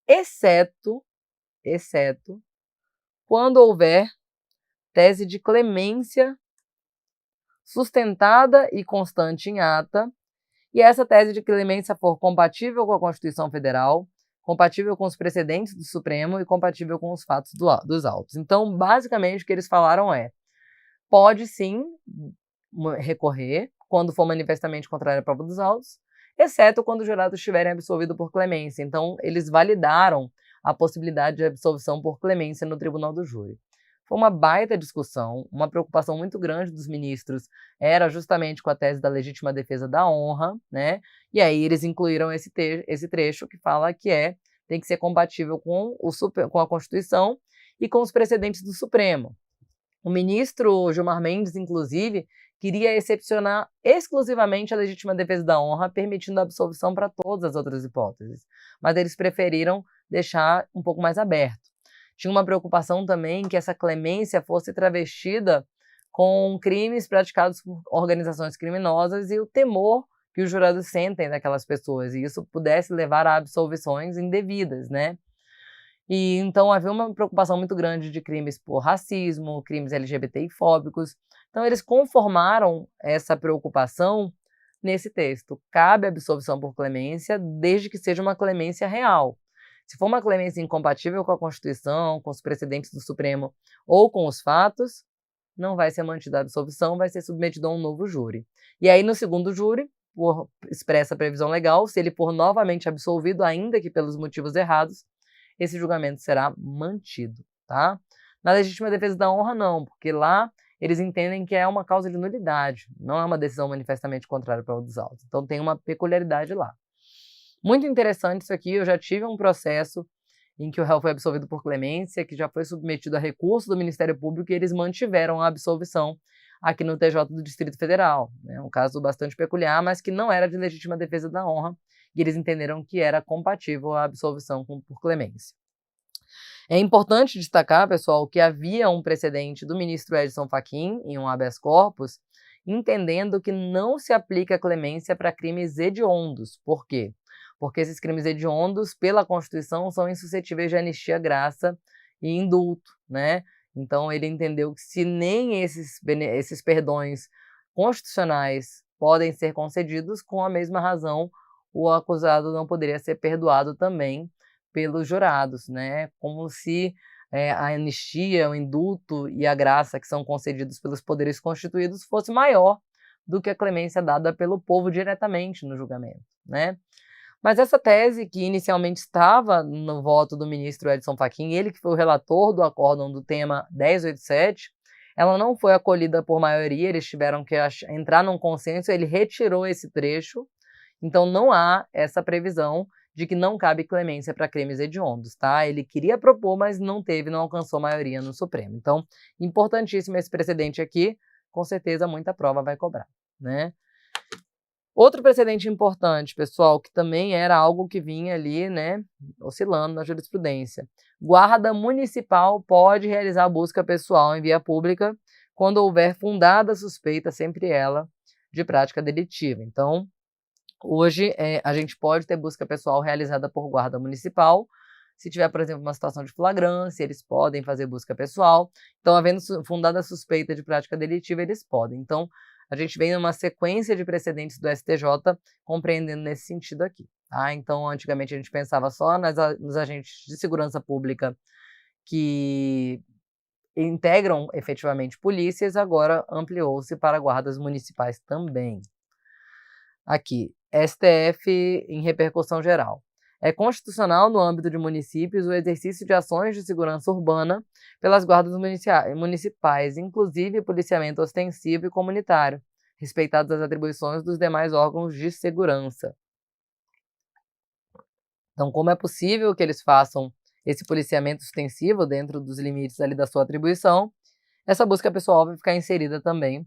Exceto quando houver tese de clemência sustentada e constante em ata, e essa tese de clemência for compatível com a Constituição Federal, compatível com os precedentes do Supremo e compatível com os fatos dos autos. Então, basicamente, o que eles falaram é: pode sim recorrer quando for manifestamente contrário à prova dos autos, exceto quando os jurados estiverem absolvidos por clemência. Então, eles validaram a possibilidade de absolvição por clemência no tribunal do júri. Foi uma baita discussão, uma preocupação muito grande dos ministros era justamente com a tese da legítima defesa da honra, né? E aí eles incluíram esse trecho que fala que tem que ser compatível com a Constituição e com os precedentes do Supremo. O ministro Gilmar Mendes, inclusive, queria excepcionar exclusivamente a legítima defesa da honra, permitindo a absolvição para todas as outras hipóteses. Mas eles preferiram deixar um pouco mais aberto. Tinha uma preocupação também que essa clemência fosse travestida com crimes praticados por organizações criminosas e o temor que os jurados sentem daquelas pessoas, e isso pudesse levar a absolvições indevidas, né? E então havia uma preocupação muito grande de crimes por racismo, crimes LGBTI-fóbicos. Então eles conformaram essa preocupação nesse texto. Cabe absolvição por clemência, desde que seja uma clemência real. Se for uma clemência incompatível com a Constituição, com os precedentes do Supremo ou com os fatos, não vai ser mantida a absolvição, vai ser submetido a um novo júri. E aí, no segundo júri, por expressa previsão legal, se ele for novamente absolvido, ainda que pelos motivos errados, esse julgamento será mantido, tá? Na legítima defesa da honra, não, porque lá eles entendem que é uma causa de nulidade, não é uma decisão manifestamente contrária para o dos autos. Então tem uma peculiaridade lá. Muito interessante isso aqui, eu já tive um processo em que o réu foi absolvido por clemência, que já foi submetido a recurso do Ministério Público e eles mantiveram a absolvição aqui no TJ do Distrito Federal. É um caso bastante peculiar, mas que não era de legítima defesa da honra, e eles entenderam que era compatível a absolvição por clemência. É importante destacar, pessoal, que havia um precedente do ministro Edson Fachin em um habeas corpus, entendendo que não se aplica clemência para crimes hediondos. Por quê? Porque esses crimes hediondos, pela Constituição, são insuscetíveis de anistia, graça e indulto, né? Então ele entendeu que se nem esses perdões constitucionais podem ser concedidos, com a mesma razão o acusado não poderia ser perdoado também pelos jurados, né? Como se a anistia, o indulto e a graça que são concedidos pelos poderes constituídos fosse maior do que a clemência dada pelo povo diretamente no julgamento, né? Mas essa tese, que inicialmente estava no voto do ministro Edson Fachin, ele que foi o relator do acórdão do tema 1087, ela não foi acolhida por maioria, eles tiveram que entrar num consenso, ele retirou esse trecho, então não há essa previsão de que não cabe clemência para crimes hediondos, tá? Ele queria propor, mas não teve, não alcançou maioria no Supremo. Então, importantíssimo esse precedente aqui, com certeza muita prova vai cobrar, né? Outro precedente importante, pessoal, que também era algo que vinha ali, né, oscilando na jurisprudência. Guarda municipal pode realizar busca pessoal em via pública quando houver fundada suspeita, sempre ela, de prática delitiva. Então, hoje, a gente pode ter busca pessoal realizada por guarda municipal. Se tiver, por exemplo, uma situação de flagrância, eles podem fazer busca pessoal. Então, havendo fundada suspeita de prática delitiva, eles podem. Então, a gente vem numa sequência de precedentes do STJ compreendendo nesse sentido aqui. Tá? Então, antigamente a gente pensava só nos agentes de segurança pública que integram efetivamente polícias, agora ampliou-se para guardas municipais também. Aqui, STF em repercussão geral. É constitucional no âmbito de municípios o exercício de ações de segurança urbana pelas guardas municipais, inclusive policiamento ostensivo e comunitário, respeitadas as atribuições dos demais órgãos de segurança. Então, como é possível que eles façam esse policiamento ostensivo dentro dos limites ali da sua atribuição, essa busca pessoal vai ficar inserida também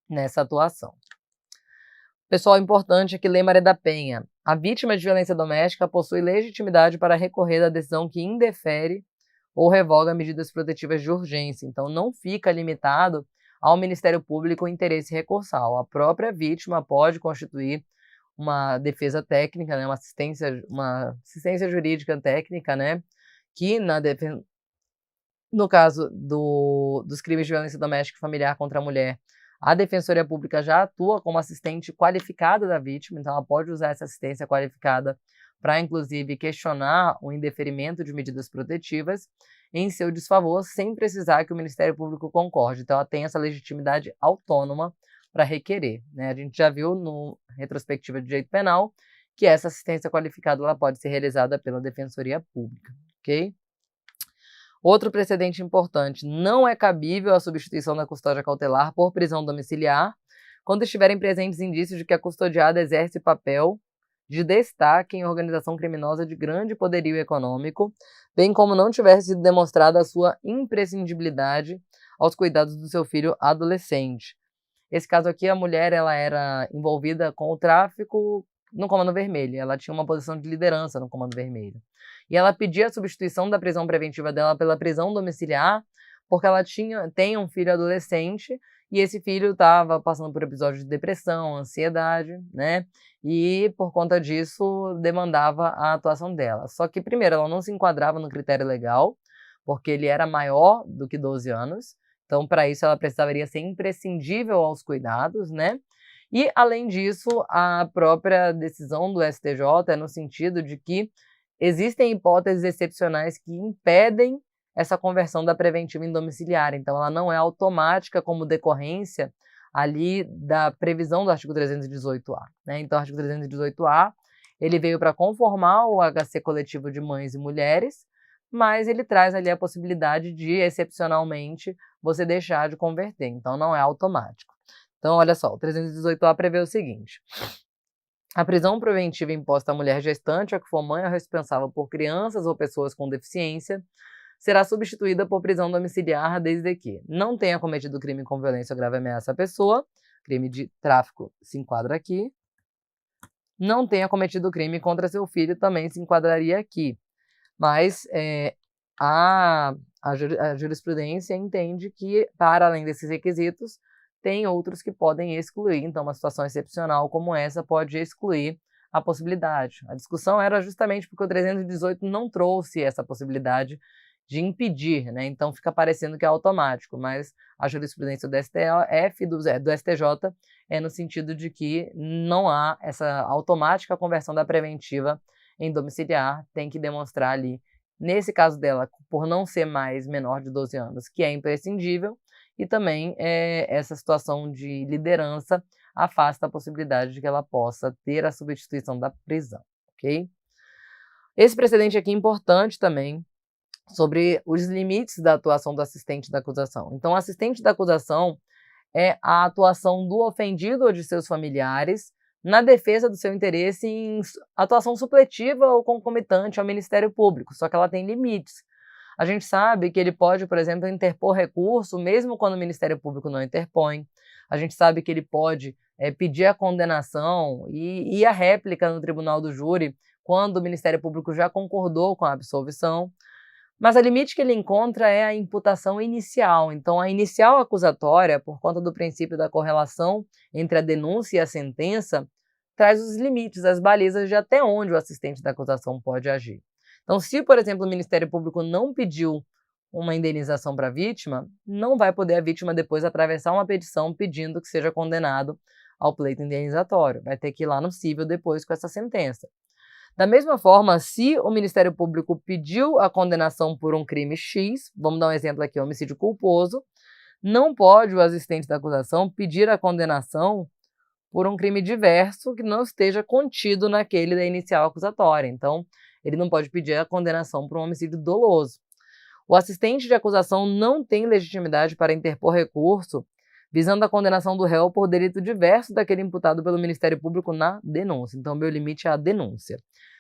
nessa atuação. Pessoal, importante aqui, Lei Maria da Penha. A vítima de violência doméstica possui legitimidade para recorrer da decisão que indefere ou revoga medidas protetivas de urgência. Então, não fica limitado ao Ministério Público o interesse recursal. A própria vítima pode constituir uma defesa técnica, né, uma assistência jurídica técnica, né, que no caso dos crimes de violência doméstica e familiar contra a mulher, a Defensoria Pública já atua como assistente qualificada da vítima, então ela pode usar essa assistência qualificada para, inclusive, questionar o indeferimento de medidas protetivas em seu desfavor, sem precisar que o Ministério Público concorde. Então ela tem essa legitimidade autônoma para requerer, né? A gente já viu no retrospectiva de direito penal que essa assistência qualificada ela pode ser realizada pela Defensoria Pública, ok? Outro precedente importante, não é cabível a substituição da custódia cautelar por prisão domiciliar quando estiverem presentes indícios de que a custodiada exerce papel de destaque em organização criminosa de grande poderio econômico, bem como não tiver sido demonstrada a sua imprescindibilidade aos cuidados do seu filho adolescente. Esse caso aqui, a mulher ela era envolvida com o tráfico no Comando Vermelho, ela tinha uma posição de liderança no Comando Vermelho. E ela pedia a substituição da prisão preventiva dela pela prisão domiciliar, porque ela tem um filho adolescente, e esse filho estava passando por episódios de depressão, ansiedade, né? E por conta disso demandava a atuação dela. Só que, primeiro, ela não se enquadrava no critério legal, porque ele era maior do que 12 anos. Então, para isso, ela precisaria ser imprescindível aos cuidados, né? E, além disso, a própria decisão do STJ é no sentido de que existem hipóteses excepcionais que impedem essa conversão da preventiva em domiciliar. Então, ela não é automática como decorrência ali da previsão do artigo 318-A. Né? Então, o artigo 318-A ele veio para conformar o HC coletivo de mães e mulheres, mas ele traz ali a possibilidade de, excepcionalmente, você deixar de converter. Então, não é automático. Então, olha só, o 318-A prevê o seguinte: a prisão preventiva imposta à mulher gestante ou que for mãe ou responsável por crianças ou pessoas com deficiência será substituída por prisão domiciliar desde que não tenha cometido crime com violência ou grave ameaça à pessoa, crime de tráfico se enquadra aqui, não tenha cometido crime contra seu filho também se enquadraria aqui. Mas a jurisprudência entende que, para além desses requisitos, tem outros que podem excluir. Então, uma situação excepcional como essa pode excluir a possibilidade. A discussão era justamente porque o 318 não trouxe essa possibilidade de impedir, né? Então, fica parecendo que é automático, mas a jurisprudência do STF, do STJ, é no sentido de que não há essa automática conversão da preventiva em domiciliar, tem que demonstrar ali nesse caso dela, por não ser mais menor de 12 anos, que é imprescindível, e também essa situação de liderança afasta a possibilidade de que ela possa ter a substituição da prisão, ok? Esse precedente aqui é importante também sobre os limites da atuação do assistente da acusação. Então, o assistente da acusação é a atuação do ofendido ou de seus familiares na defesa do seu interesse em atuação supletiva ou concomitante ao Ministério Público, só que ela tem limites. A gente sabe que ele pode, por exemplo, interpor recurso, mesmo quando o Ministério Público não interpõe. A gente sabe que ele pode pedir a condenação e a réplica no tribunal do júri quando o Ministério Público já concordou com a absolvição. Mas o limite que ele encontra é a imputação inicial. Então, a inicial acusatória, por conta do princípio da correlação entre a denúncia e a sentença, traz os limites, as balizas de até onde o assistente da acusação pode agir. Então, se, por exemplo, o Ministério Público não pediu uma indenização para a vítima, não vai poder a vítima depois atravessar uma petição pedindo que seja condenado ao pleito indenizatório. Vai ter que ir lá no cível depois com essa sentença. Da mesma forma, se o Ministério Público pediu a condenação por um crime X, vamos dar um exemplo aqui, homicídio culposo, não pode o assistente da acusação pedir a condenação por um crime diverso que não esteja contido naquele da inicial acusatória. Então, ele não pode pedir a condenação por um homicídio doloso. O assistente de acusação não tem legitimidade para interpor recurso visando a condenação do réu por delito diverso daquele imputado pelo Ministério Público na denúncia. Então, meu limite é a denúncia.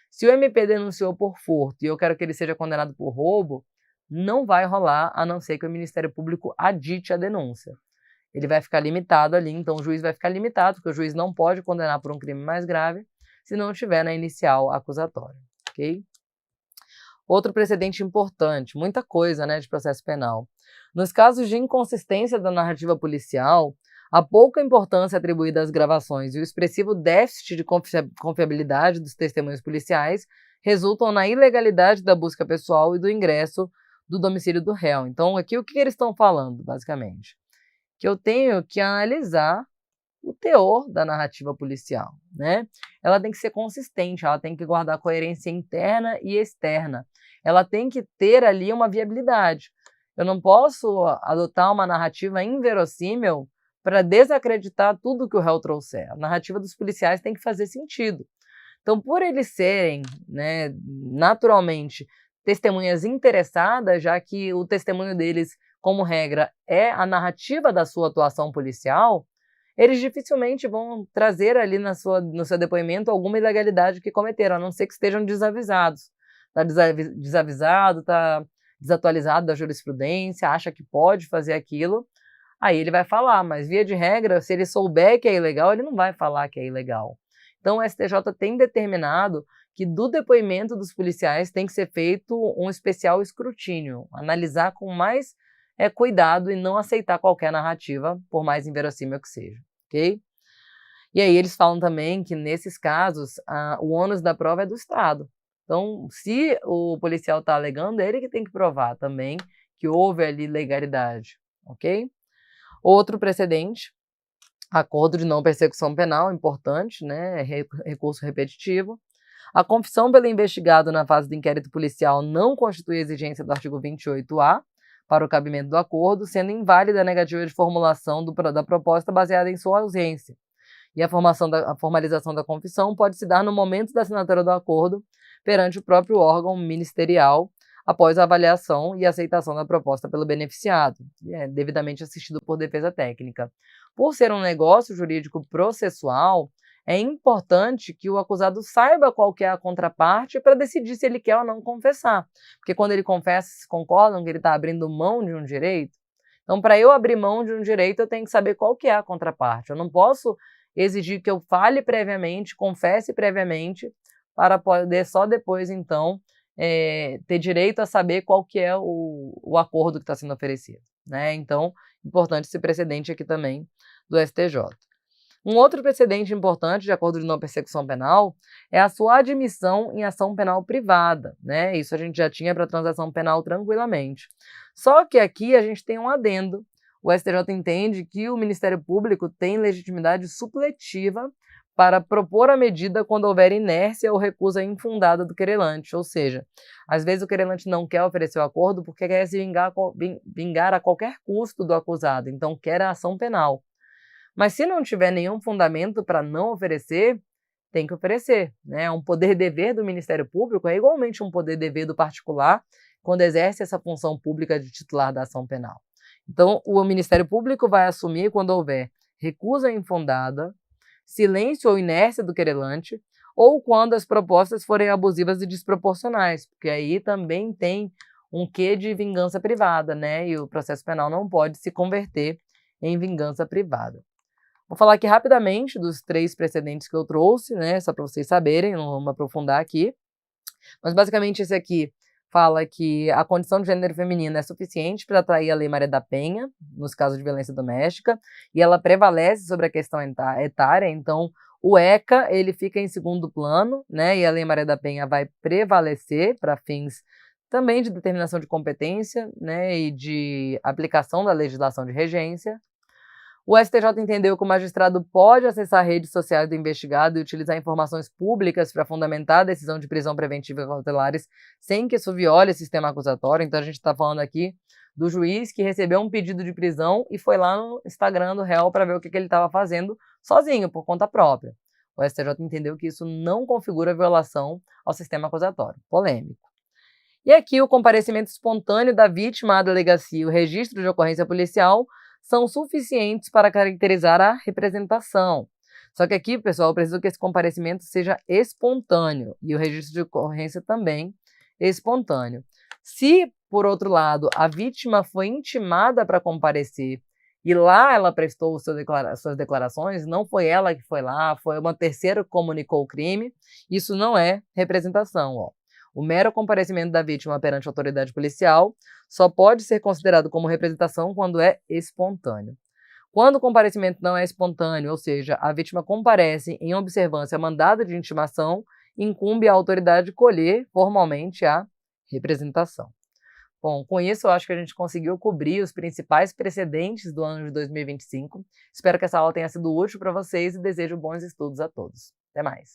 Se o MP denunciou por furto e eu quero que ele seja condenado por roubo, não vai rolar, a não ser que o Ministério Público adite a denúncia. Ele vai ficar limitado ali, então o juiz vai ficar limitado, porque o juiz não pode condenar por um crime mais grave se não estiver na inicial acusatória, ok? Outro precedente importante, muita coisa, né, de processo penal. Nos casos de inconsistência da narrativa policial, a pouca importância atribuída às gravações e o expressivo déficit de confiabilidade dos testemunhos policiais resultam na ilegalidade da busca pessoal e do ingresso do domicílio do réu. Então, aqui o que eles estão falando, basicamente? Que eu tenho que analisar o teor da narrativa policial, né? Ela tem que ser consistente, ela tem que guardar coerência interna e externa. Ela tem que ter ali uma viabilidade. Eu não posso adotar uma narrativa inverossímil para desacreditar tudo que o réu trouxer. A narrativa dos policiais tem que fazer sentido. Então, por eles serem, né, naturalmente, testemunhas interessadas, já que o testemunho deles, como regra, é a narrativa da sua atuação policial, eles dificilmente vão trazer ali no seu depoimento alguma ilegalidade que cometeram, a não ser que estejam desavisados. Está desavisado, está desatualizado da jurisprudência, acha que pode fazer aquilo, aí ele vai falar, mas via de regra, se ele souber que é ilegal, ele não vai falar que é ilegal. Então o STJ tem determinado que do depoimento dos policiais tem que ser feito um especial escrutínio, analisar com mais cuidado e não aceitar qualquer narrativa, por mais inverossímil que seja, ok? E aí eles falam também que nesses casos o ônus da prova é do Estado. Então, se o policial está alegando, é ele que tem que provar também que houve ali legalidade, ok? Outro precedente, acordo de não persecução penal, importante, né? Recurso repetitivo. A confissão pelo investigado na fase do inquérito policial não constitui exigência do artigo 28A para o cabimento do acordo, sendo inválida a negativa de formulação da proposta baseada em sua ausência. E a formalização da confissão pode se dar no momento da assinatura do acordo perante o próprio órgão ministerial, após a avaliação e aceitação da proposta pelo beneficiado, devidamente assistido por defesa técnica. Por ser um negócio jurídico processual, é importante que o acusado saiba qual que é a contraparte para decidir se ele quer ou não confessar. Porque quando ele confessa, vocês concordam que ele está abrindo mão de um direito? Então, para eu abrir mão de um direito, eu tenho que saber qual que é a contraparte. Eu não posso exigir que eu fale previamente, confesse previamente, para poder só depois, então, ter direito a saber qual que é o acordo que está sendo oferecido, né? Então, importante esse precedente aqui também do STJ. Um outro precedente importante de acordo de não persecução penal é a sua admissão em ação penal privada, né? Isso a gente já tinha para transação penal tranquilamente. Só que aqui a gente tem um adendo. O STJ entende que o Ministério Público tem legitimidade supletiva para propor a medida quando houver inércia ou recusa infundada do querelante, ou seja, às vezes o querelante não quer oferecer o acordo porque quer se vingar a qualquer custo do acusado, então quer a ação penal. Mas se não tiver nenhum fundamento para não oferecer, tem que oferecer, né? Um poder-dever do Ministério Público é igualmente um poder-dever do particular quando exerce essa função pública de titular da ação penal. Então, o Ministério Público vai assumir quando houver recusa infundada, silêncio ou inércia do querelante, ou quando as propostas forem abusivas e desproporcionais, porque aí também tem um quê de vingança privada, né? E o processo penal não pode se converter em vingança privada. Vou falar aqui rapidamente dos 3 precedentes que eu trouxe, né? Só para vocês saberem, não vamos aprofundar aqui. Mas basicamente esse aqui fala que a condição de gênero feminino é suficiente para atrair a Lei Maria da Penha, nos casos de violência doméstica, e ela prevalece sobre a questão etária, então o ECA ele fica em segundo plano, né? E a Lei Maria da Penha vai prevalecer para fins também de determinação de competência, né? E de aplicação da legislação de regência. O STJ entendeu que o magistrado pode acessar redes sociais do investigado e utilizar informações públicas para fundamentar a decisão de prisão preventiva e cautelares sem que isso viole o sistema acusatório. Então a gente está falando aqui do juiz que recebeu um pedido de prisão e foi lá no Instagram do réu para ver o que ele estava fazendo sozinho, por conta própria. O STJ entendeu que isso não configura violação ao sistema acusatório. Polêmico. E aqui o comparecimento espontâneo da vítima à delegacia e o registro de ocorrência policial são suficientes para caracterizar a representação. Só que aqui, pessoal, eu preciso que esse comparecimento seja espontâneo e o registro de ocorrência também espontâneo. Se, por outro lado, a vítima foi intimada para comparecer e lá ela prestou suas declarações, não foi ela que foi lá, foi uma terceira que comunicou o crime, isso não é representação, ó. O mero comparecimento da vítima perante a autoridade policial só pode ser considerado como representação quando é espontâneo. Quando o comparecimento não é espontâneo, ou seja, a vítima comparece em observância a mandado de intimação, incumbe à autoridade colher formalmente a representação. Bom, com isso eu acho que a gente conseguiu cobrir os principais precedentes do ano de 2025. Espero que essa aula tenha sido útil para vocês e desejo bons estudos a todos. Até mais!